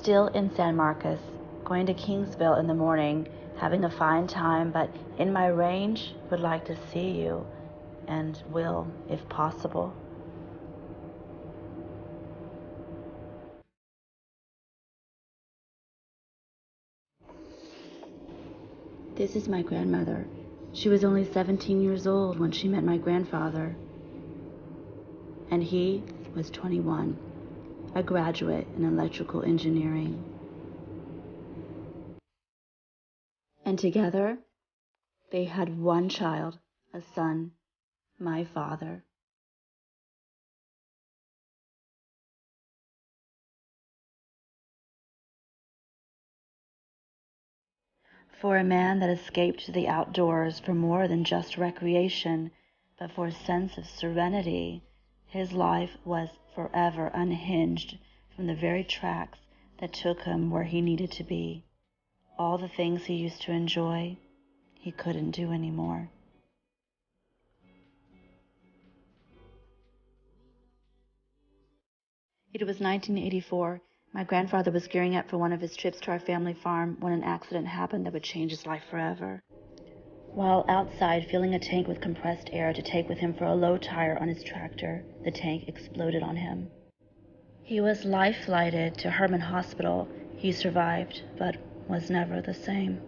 still in San Marcos, going to Kingsville in the morning, having a fine time, but in my range, would like to see you, and will, if possible. This is my grandmother. She was only 17 years old when she met my grandfather, and he was 21, a graduate in electrical engineering. And together, they had one child, a son, my father. For a man that escaped to the outdoors for more than just recreation, but for a sense of serenity, his life was forever unhinged from the very tracks that took him where he needed to be. All the things he used to enjoy, he couldn't do anymore. It was 1984. My grandfather was gearing up for one of his trips to our family farm when an accident happened that would change his life forever. While outside filling a tank with compressed air to take with him for a low tire on his tractor, the tank exploded on him. He was life-flighted to Herman Hospital. He survived, but was never the same.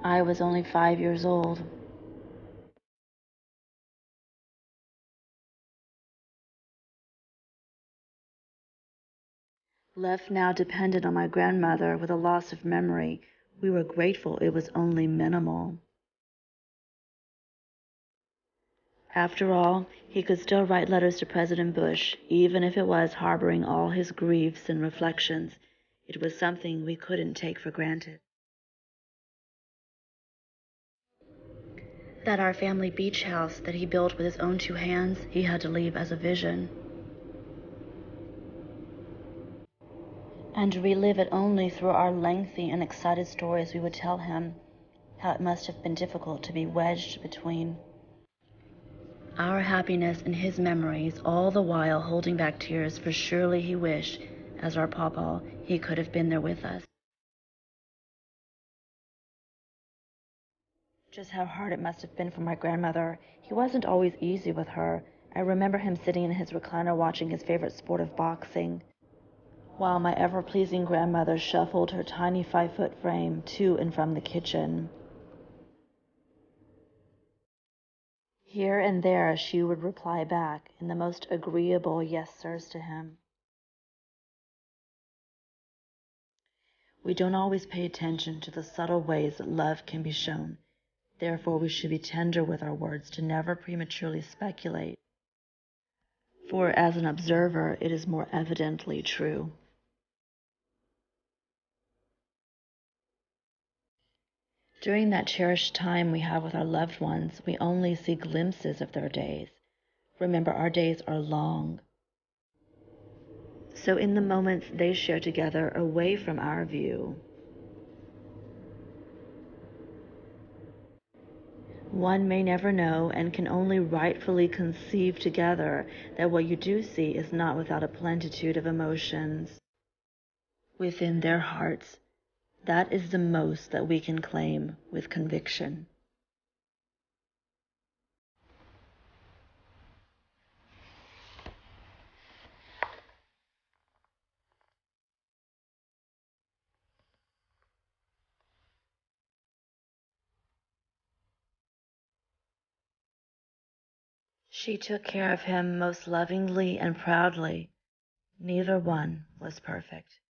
I was only 5 years old. Left now dependent on my grandmother with a loss of memory, we were grateful it was only minimal. After all, he could still write letters to President Bush, even if it was harboring all his griefs and reflections. It was something we couldn't take for granted. That our family beach house that he built with his own 2 hands, he had to leave as a vision. And relive it only through our lengthy and excited stories we would tell him, how it must have been difficult to be wedged between. Our happiness and his memories, all the while holding back tears, for surely he wished, as our pawpaw, he could have been there with us. Just how hard it must have been for my grandmother. He wasn't always easy with her. I remember him sitting in his recliner watching his favorite sport of boxing, while my ever-pleasing grandmother shuffled her tiny 5-foot frame to and from the kitchen. Here and there she would reply back in the most agreeable yes sirs to him. We don't always pay attention to the subtle ways that love can be shown. Therefore, we should be tender with our words to never prematurely speculate. For as an observer, it is more evidently true. During that cherished time we have with our loved ones, we only see glimpses of their days. Remember, our days are long. So in the moments they share together away from our view, one may never know and can only rightfully conceive together that what you do see is not without a plenitude of emotions within their hearts. That is the most that we can claim with conviction. She took care of him most lovingly and proudly. Neither one was perfect.